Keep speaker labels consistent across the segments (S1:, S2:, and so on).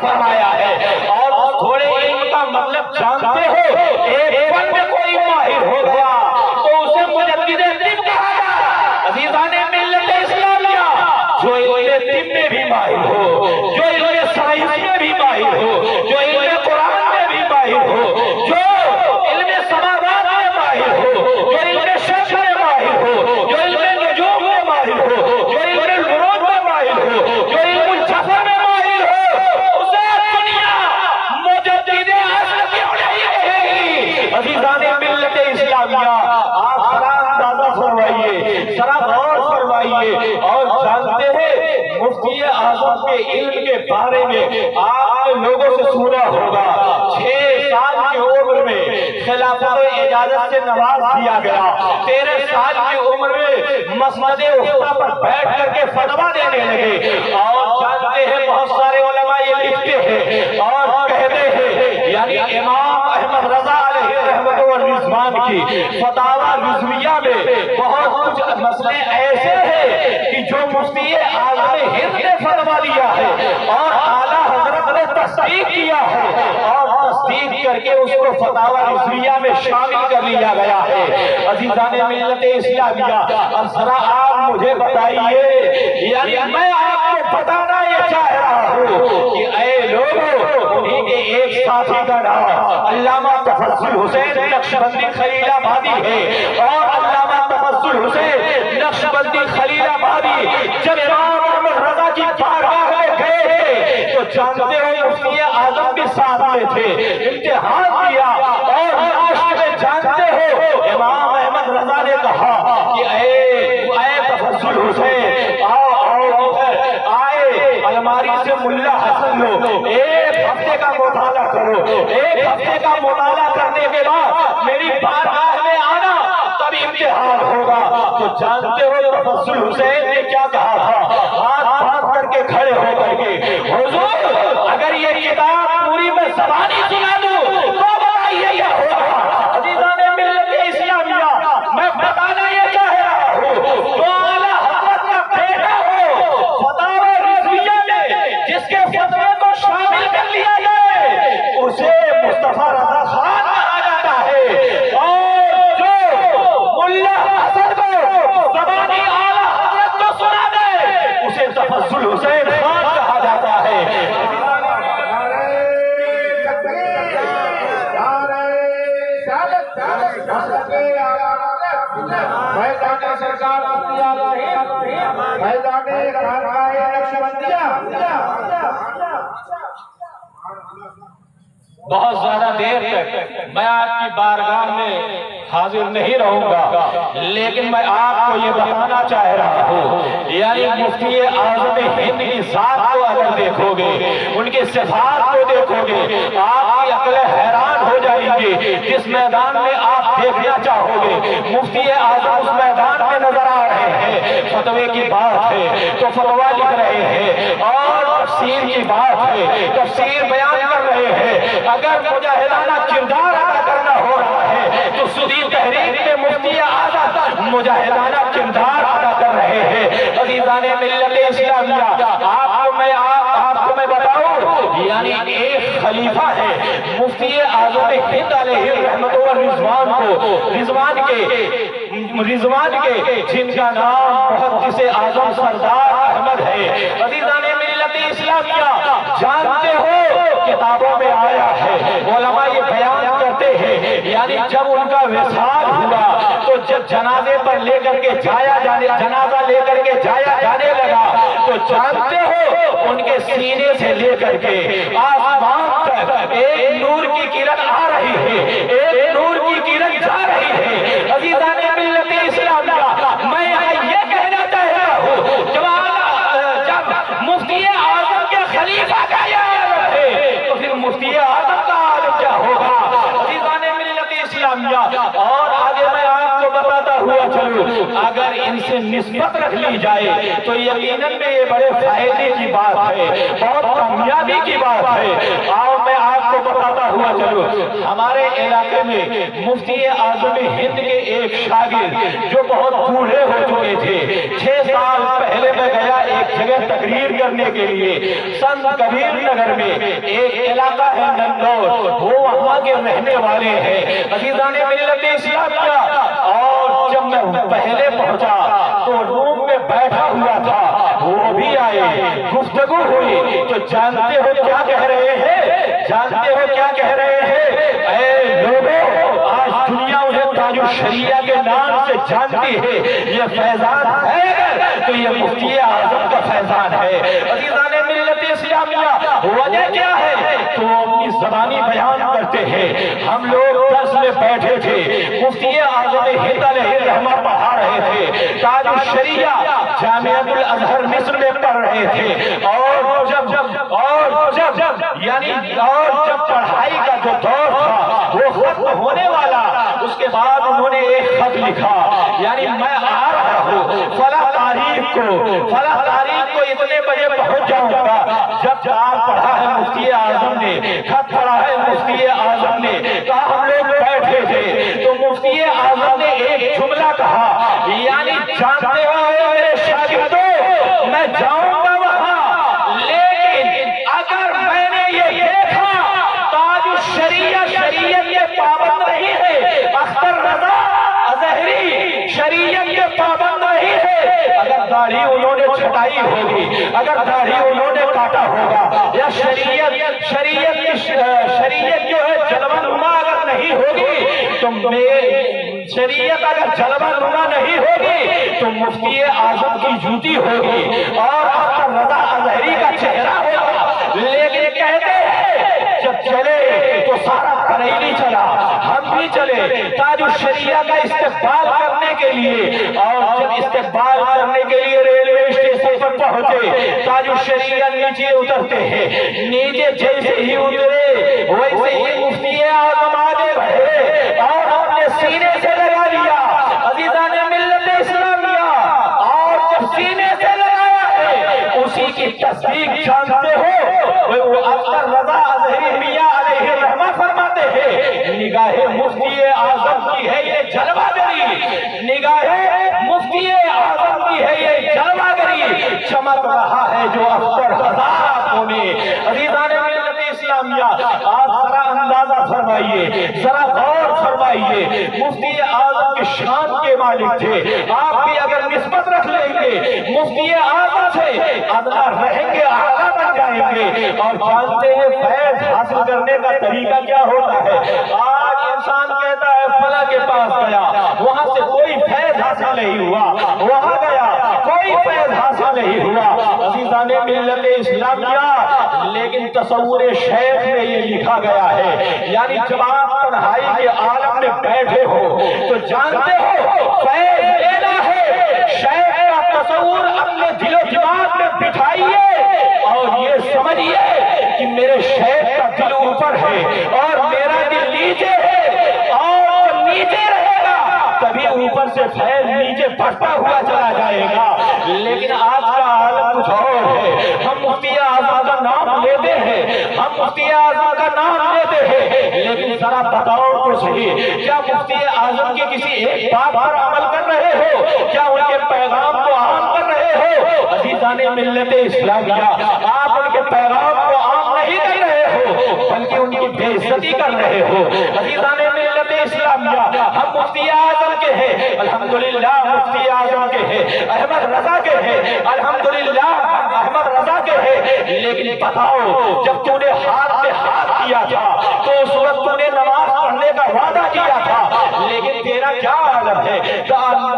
S1: فرمایا ہے۔ اور تھوڑے علم کا مطلب جانتے ہو، ایک فن میں کوئی ماہر ہو گیا تو اسے مجدد طب کہا گیا۔ عزیزان ملت اسلامیہ، جو علم طب میں بھی ماہر ہو، جو علم سائنس میں بھی ماہر ہو، جو علم قرآن میں بھی ماہر ہو، جو علم سماوات میں ماہر ہو، جو علم شمس میں ماہر ہو، جو علم نجوم میں ماہر ہو، جو علم البروج میں ماہر ہو، جو علم الجبر میں ماہر ہو، اسے دنیا مجدد اصل کیوں نہیں کہے گی؟ عزیزان ملت اسلامیہ، آپ ذرا اندازہ فرمائیے، ذرا غور فرمائیے، اور جانتے ہیں مفتی اعظم کے علم کے بارے میں آپ لوگوں سے سنا ہوگا، 6 سال کی عمر میں خلافت و اجازت سے نواز دیا گیا، 13 سال کی عمر میں مسند افتاء پر بیٹھ کر کے فتویٰ دینے لگے۔ اور جانتے ہیں بہت سارے علماء یہ لکھتے ہیں اور کہتے ہیں، یعنی امام احمد رضا علیہ رحمت و رضوان کی فتاوی رضویہ میں بہت کچھ مسئلے ایسے ہیں کہ جو مفتی اعظم ہند نے فتویٰ دیا ہے اور اعلیٰ حضرت نے تصدیق کیا ہے، اور تصدیق کر کے اس کو فتاوی رضویہ میں شامل کر لیا گیا ہے۔ عزیزان ملت اسلامیہ، اب ذرا آپ مجھے بتائیے، یعنی میں آپ کو بتانا یہ چاہ رہا ہوں کہ اے لوگوں، انہیں کے ایک ساتھی کا نام علامہ تفضل حسین نقشبندی خلیل آبادی ہے، اور علامہ تفضل حسین نقشبندی خلیل آبادی جب امام احمد رضا کی بارگاہ میں گئے تھے تو جانتے ہو مفتی اعظم بھی ساتھ میں تھے، امتحان دیا، اور لاسٹ میں جانتے ہو امام احمد رضا نے کہا کہ اے تفضل حسین، آؤ ادھر آئے، الماری سے ملا حسن لو، ایک ہفتے کا مطالعہ کرو، ایک ہفتے کا مطالعہ کرنے کے بعد میری بارگاہ میں آنا، تب امتحان ہوگا۔ تو جانتے ہو تفضل حسین نے کیا کہا تھا؟ ہاتھ باندھ کر کے کھڑے ہو کر کے، حضور اگر یہ کتاب پوری میں زبانی سنا دوں تو بتائیے کیا ہوگا؟ عزیزان ملت اسلامیہ، میں بتانا یہ چاہ رہا ہوں، جو اعلیٰ حضرت کا بیٹا ہو فتاوی رضویہ میں جس کے فتوے کو شامل کر لیا جائے، اسے مصطفیٰ رضا خان کہا جاتا ہے، اور جو ملا حسن کو زبانی اعلیٰ حضرت کو سنا دے اسے تفضل حسین خان کہا جاتا ہے۔ بہت زیادہ دیر تک میں آپ کی بارگاہ میں حاضر نہیں رہوں گا، لیکن میں آپ کو یہ بتانا چاہ رہا ہوں، یعنی مفتی اعظم ہند کی ذات کو اگر دیکھو گے، ان کی صفات کو دیکھو گے، آپ کی عقلیں حیران ہو جائیں گی۔ جس میدان میں آپ دیکھنا چاہو گے مفتی اعظم اس میدان میں نظر آ رہے ہیں، فتوے کی بات ہے تو فتویٰ لکھ رہے ہیں، اور تفسیر کی بات ہے تفسیر بیان کر رہے ہیں۔ اگر مجاہدانہ کردار ادا کرنا ہو رہا ہے تو سودی تحریک میں مفتی اعظم مجاہدانہ کردار ادا کر رہے ہیں۔ عزیزان ملت اسلامیہ، آپ کو میں بتاؤں، یعنی ایک خلیفہ ہے مفتی اعظم ہند علیہ رحمت و رضوان کے جن کا نام محدث اعظم سردار احمد ہے۔ عزیزان ملت اسلامیہ، جانتے ہو کتابوں میں آیا ہے، علماء یہ بیان کرتے ہیں، یعنی جب ان کا وصال ہوا تو جب جنازے پر لے کر کے جنازہ لے کر کے جایا جانے لگا تو جانتے ہو ان کے سینے سے لے کر کے آسمان تک ایک نور کی کرن آ رہی ہے، ایک نور کی کرن جا رہی ہے۔ عزیزان ملت اسلامیہ، میں یہ کہنا چاہتا ہوں، جب مفتی اعظم کے خلیفہ کا یہ عالم ہے تو پھر مفتی اعظم کا عالم کیا ہوگا؟ عزیزان ملت اسلامیہ، اور آگے میں آپ کو بتاتا ہوا چلوں، اگر ان سے نسبت رکھ لی جائے تو یقیناً میں یہ بڑے فائدے کی بات ہے، بہت کامیابی کی بات ہے۔ آؤ میں آپ کو بتاتا ہوا چلو، ہمارے علاقے میں مفتی اعظم ہند کے ایک شاگرد جو بہت بوڑھے ہو چکے تھے، 6 سال پہلے میں گیا ایک جگہ تقریر کرنے کے لیے، سنت کبیر نگر میں ایک علاقہ ہے نندور، وہ وہاں کے رہنے والے ہیں عزیزان ملت اسلامیہ۔ اور جب میں پہلے پہنچا تو روم میں بیٹھا ہوا تھا، وہ بھی آئے، گفتگو ہوئی تو جانتے ہو کیا کہہ رہے ہیں؟ جانتے ہو کیا کہہ رہے ہیں؟ اے لوگوں، آج دنیا انہیں تاج الشریعہ کے نام سے جانتی ہے، یہ فیضان ہے تو یہ مفتی اعظم کا فیضان ہے عزیزان ملت اسلامیہ۔ وجہ کیا ہے تو اپنی زبانی بیان کرتے ہیں۔ ہم لوگ درس میں بیٹھے تھے، مفتی اعظم ہند علیہ الرحمہ پڑھا رہے تھے، تاج الشریعہ جامعۃ الازہر مصر میں پڑھ رہے تھے، اور جب پڑھائی کا جو دور تھا وہ ختم ہونے والا، اس کے بعد انہوں نے ایک خط لکھا، یعنی میں آ رہا ہوں فلاں تاریخ کو اتنے بجے پہنچ جاؤں گا۔ جب چار پڑھا ہے مفتی اعظم نے، خط پڑھا ہے مفتی اعظم نے، کہا ہم لوگ بیٹھے تھے تو مفتی اعظم نے ایک جملہ کہا، یعنی جانتے ہو میرے شاگردوں، میں جاؤں گا وہاں، لیکن اگر میں نے یہ دیکھا تاج الشریعہ شریعت کے پابند نہیں ہے، اختر رضا ازہری شریعت کے پابند نہیں ہے، اگر داڑھی انہوں نے چھٹائی ہوگی، اگر داڑھی انہوں نے کاٹا ہوگا، یا شریعت جو ہے جلوہ نما اگر نہیں ہوگی تو شریعت اگر جلوہ نما نہیں ہوگی تو مفتی اعظم کی جوتی ہوگی اور اختر رضا ازہری کا چہرہ ہوگا۔ لیکن کہتے ہیں جب چلے تو سارا بریلی چلا، ہم بھی چلے تاج الشریعہ کا استقبال کرنے کے لیے، اور جب استقبال کرنے کے لیے ریلوے اسٹیشن پر پہنچے، تاج الشریعہ نیچے اترتے ہیں، نیچے جیسے ہی اترے ویسے ہی مفتی اعظم آگے بڑھے اور اپنے سینے سے لگا لیا عزیزان ملت اسلامیہ، اور جب سینے سے لگایا ہے اسی کی تصدیق جانتے ہو وہ اختر رضا ازہری میاں علیہ الرحمہ فرماتے ہیں، نگاہ مفتی اعظم کی ہے یہ جلوہ گری، نگاہ مفتی اعظم کی ہے یہ جلوہ گری، چمک رہا ہے جو اختر رضا آنکھوں میں عزیزان ملت اسلامیہ۔ آپ ذرا اندازہ فرمائیے، ذرا غور فرمائیے، مفتی اعظم کی شان کے مالک تھے، آپ بھی اگر نسبت رکھ لیں گے مفتی اعظم سے ادنا رہیں گے، اعلیٰ بن جائیں گے۔ اور جانتے ہیں فیض حاصل کرنے کا طریقہ کیا ہوتا ہے؟ آج انسان کہتا ہے فلاں کے پاس گیا، وہاں سے کوئی فیض حاصل نہیں ہوا، وہاں گیا کوئی فیض حاصل نہیں ہوا عزیزان ملت اسلامیہ۔ لیکن تصور شیخ میں یہ لکھا گیا ہے، یعنی جب آپ تنہائی کے عالم میں بیٹھے ہو تو جانتے ہو فیض لینا ہے، شیخ کا تصور اپنے دل و دماغ میں بٹھائیے اور یہ سمجھیے کہ میرے شیخ کا دل اوپر ہے اور میرا دل نیچے ہے، اور نیچے رہے گا تبھی اوپر سے فیض نیچے بڑھتا ہوا چلا جائے گا۔ لیکن آج کا عالم کچھ اور ہے، ہم مفتی اعظم کا نام لیتے ہیں، ہم مفتی اعظم کا نام لیتے ہیں، لیکن ذرا بتاؤ تو صحیح، کیا مفتی اعظم کی کسی ایک بات پر عمل کر رہے ہو؟ کیا ان کے پیغام کو عام کر رہے ہو؟ عزیزان ملت اسلامیہ، آپ ان کے پیغام کو عام نہیں کر رہے ہو بلکہ ان کی بے عزتی کر رہے ہو عزیزان ملت اسلامیہ۔ ہم مفتی اعظم کے ہیں، الحمدللہ مفتی اعظم کے ہیں، احمد رضا کے ہیں، الحمدللہ احمد رضا کے ہیں، لیکن بتاؤ جب تو نے ہاتھ میں ہاتھ کیا تھا تو اس وقت تو نے نماز پڑھنے کا وعدہ کیا تھا، لیکن تیرا کیا عالم ہے؟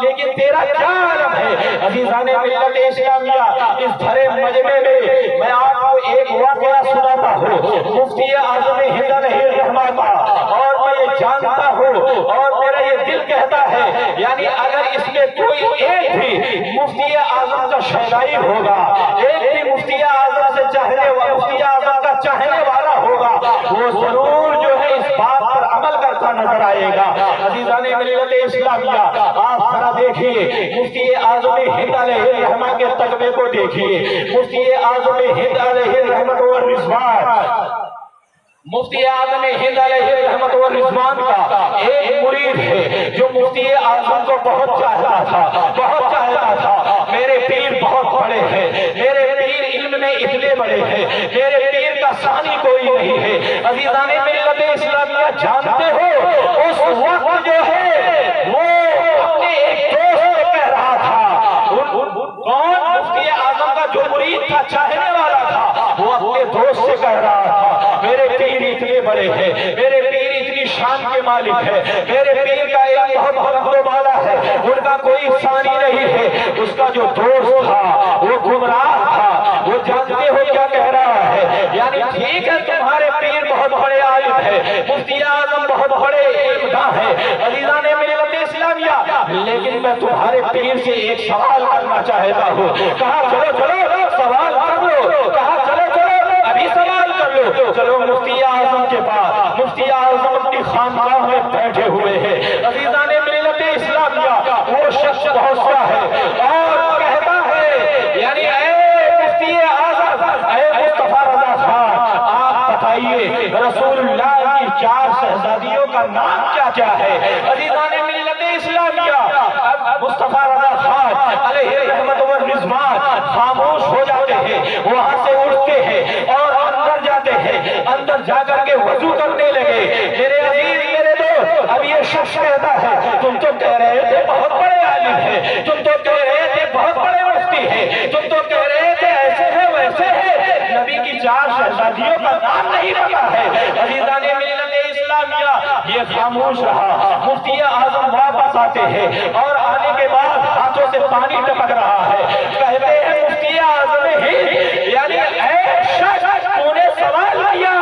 S1: لیکن تیرا کیا عالم ہے عزیزان ملت اسلامیہ؟ اس بھرے مجمع میں آپ کو ایک واقعہ سناتا ہوں مفتی اعظم ہند علیہ الرحمہ کا، اور میں یہ جانتا ہوں اور میرا یہ دل کہتا ہے، یعنی اگر اس میں کوئی ایک بھی مفتی اعظم کا شیدائی ہوگا، ایک بھی مفتی اعظم سے مفتی اعظم کا چاہنے والا ہوگا، وہ ضرور جو ہے اس بات پر عمل کرتا نظر آئے گا عزیزان ملت اسلامیہ۔ آپ ذرا دیکھیے مفتی اعظم ہند علیہ الرحمہ کے تقوی کو دیکھیے، مفتی اعظم ہند علیہ الرحمہ والرضوان مفتی اعظم ہند علیہ رحمت و رضوان کا ایک مرید ہے جو مفتی اعظم کو بہت چاہتا تھا میرے پیر بہت بڑے ہیں، میرے پیر علم میں اتنے بڑے ہیں، میرے پیر کا ثانی کوئی نہیں ہے۔ عزیزان ملت اسلامیہ جانتے ہو اس وقت جو ہے وہ اپنے ایک دوست سے کہہ رہا تھا، کون؟ مفتی اعظم کا جو مرید تھا، چاہنے والا تھا، وہ اپنے دوست سے کہہ رہا تھا میرے پیر اتنے بڑے ہیں، میرے پیر اتنی شان کے مالک ہے، میرے پیر کا ایک بہت بڑا والا ہے، ان کا کوئی ثانی نہیں ہے۔ اس کا جو دوست تھا وہ گمراہ تھا، وہ جانتے ہو کیا کہہ رہا ہے؟ یعنی ٹھیک ہے تمہارے پیر بہت بڑے عالم ہے، مفتی اعظم بہت بڑے علمداں ہے، عزیزان ملت اسلامیہ، لیکن میں تمہارے پیر سے ایک سوال کرنا چاہتا ہوں۔ کہا چلو سوال کر لو، کہا چلو ابھی سوال کر لو۔ چلو مفتی اعظم کے پاس، مفتی اعظم اپنی خانقاہ میں بیٹھے ہوئے ہیں۔ عزیزان ملت اسلامیہ، وہ شخص پہنچتا ہے اور کہتا ہے، یعنی اے مفتی اعظم، اے مصطفیٰ رضا خان، آپ بتائیے رسول اللہ کی 4 شہزادیوں کا نام کیا ہے؟ عزیزان ملت اسلامیہ، مصطفیٰ رضا خان علیہ رحمت و رضوان خاموش ہو جاتے ہیں، وہاں سے اٹھتے ہیں اور اندر جاتے ہیں، اندر جا کر کے وضو کرنے لگے۔ میرے عزیز، میرے دوست، اب یہ شخص کہتا ہے تم تو کہہ رہے تھے بہت بڑے عالم ہیں، تم تو کہہ رہے تھے بہت بڑے مفتی ہیں، تم تو کہہ رہے تھے ایسے ہے ویسے ہے، نبی کی 4 شہزادیوں کا نام نہیں پتا ہے۔ عزیزان ملت اسلامیہ، یہ خاموش رہا۔ مفتی اعظم واپس آتے ہیں اور آنے کے بعد ہاتھوں سے پانی ٹپک رہا ہے، کہتے ہیں مفتی اعظم ہی، یعنی اے شخص، تو نے سوال کیا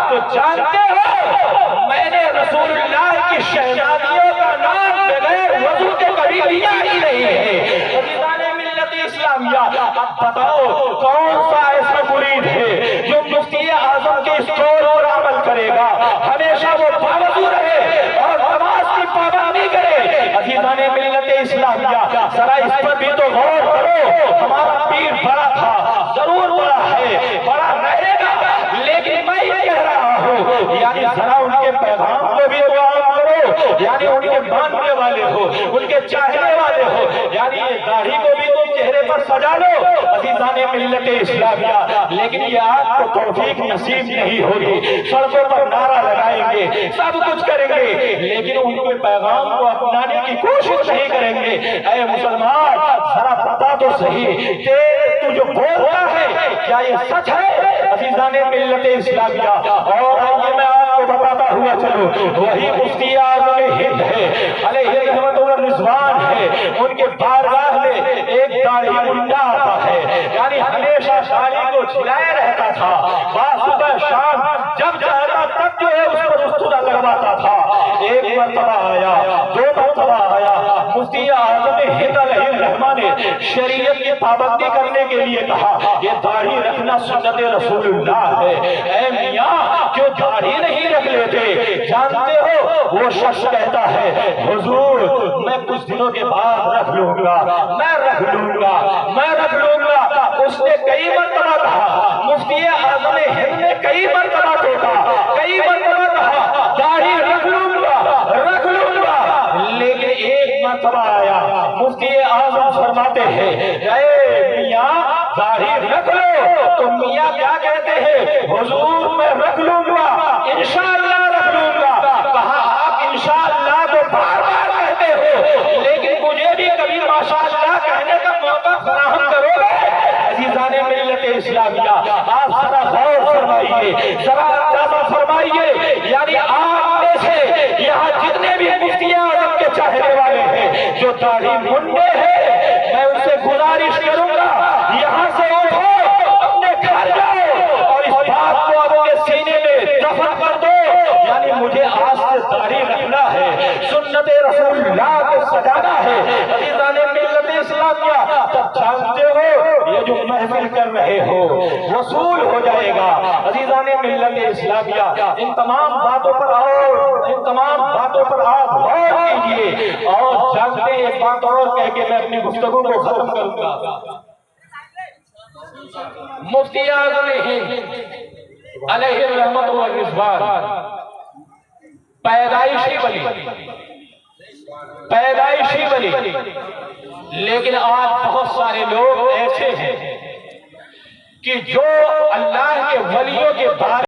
S1: تو جانتے ہو میں نے رسول اللہ کی شہزادیوں کا نام بغیر وضو کے کبھی لیا ہی نہیں ہے۔ عزیزان ملت اسلامیہ، اب بتاؤ کون سا ایسا مرید ہے جو مفتی اعظم کے اس قول پر عمل کرے گا، ہمیشہ وہ باوضو رہے اور نماز کی پابندی کرے؟ عزیزان ملت اسلامیہ، ذرا اس پر بھی تو غور کرو۔ ہمارا پیر بڑا تھا، ضرور بڑا ہے، بڑا رہے گا، لیکن میں یہ کہہ رہا ہوں، یعنی ذرا ان کے پیغام کو بھی تو عام کرو، یعنی ان کے ماننے والے ہو، ان کے چاہنے والے ہو، یعنی یہ داڑھی کو بھی تم چہرے پر سجا لو۔ عزیزان ملت اسلامیہ، لیکن یہ آپ کو توفیق نصیب نہیں ہوگی، سڑکوں پر نعرہ لگائیں گے، سب کچھ کریں گے، لیکن ان کے پیغام کو اپنانے کی کوشش نہیں کریں گے۔ اے مسلمان، ذرا پتا تو صحیح، تو جو بولتا ہے کیا یہ سچ ہے؟ عزیزان ملت اسلامیہ، اور آئیے میں آپ کو بتاتا ہوا چلو، وہی مفتی اعظم ہند ہے علیہ رحمت و رضوان ہے، ان کے بارگاہ میں ایک داڑھی منڈا آتا ہے، یعنی ہمیشہ داڑھی کو جھلائے رہتا تھا، صبح شام جب چاہتا تب جو ہے اس پر استدہ لگواتا تھا۔ ایک مرتبہ آیا، 2 مرتبہ آیا، مفتی اعظم ہند علیہ رحمان نے شریعت کی پابندی کرنے کے لیے کہا یہ داڑھی رکھنا سنت رسول اللہ ہے۔ اے میاں، کیوں داڑھی نہیں رکھ لیتے؟ جانتے ہو وہ شخص کہتا ہے حضور میں کچھ دنوں کے بعد رکھ لوں گا، میں رکھ لوں گا، میں رکھ لوں گا۔ اس نے کئی مرتبہ کہا، مفتی اعظم ہند نے کئی مرتبہ کہا، کئی مرتبہ کہا داڑھی رکھ لوں گا، رکھ لوں گا، لیکن ایک مرتبہ آیا، مفتی اعظم فرماتے ہیں اے میاں داڑھی رکھ لو، تو میاں کیا کہتے ہیں؟ حضور میں رکھ لوں گا، انشاءاللہ رکھ لوں گا۔ کہا آپ انشاءاللہ تو بار بار کہتے ہو، لیکن مجھے بھی کبھی ماشاءاللہ کہنے کا موقع فراہم کرو گے؟ عزیزان ملت اسلامیہ، آپ ذرا غور فرمائیے، ذرا اندازہ فرمائیے، یعنی آپ میں سے یہاں جتنے بھی مفتی اعظم کے چاہنے والے ہیں جو داڑھی منڈے ہیں، میں ان سے گزارش کروں گا یہاں سے اٹھو، اپنے گھر جاؤ اور اس بات کو اپنے سینے میں دفن کر دو، یعنی مجھے آج سے داڑھی رکھنا ہے، سنت رسول اللہ کو سجانا ہے۔ عزیزان ملت اسلامیہ، تب جانتے ہو یہ جو محفل کر رہے ہو وصول ہو جائے گا۔ عزیزان ملت اسلامیہ، ان تمام باتوں پر ان تمام باتوں پر آپ غور کیجئے، اور جانتے ہیں ایک بات اور کہہ کے میں اپنی گفتگو کو ختم کروں گا۔ مفتی اعظم ہند علیہ الرحمت و رضوان پیدائشی ولی، لیکن آج بہت سارے لوگ ایسے ہیں کہ جو اللہ کے ولیوں کے بارے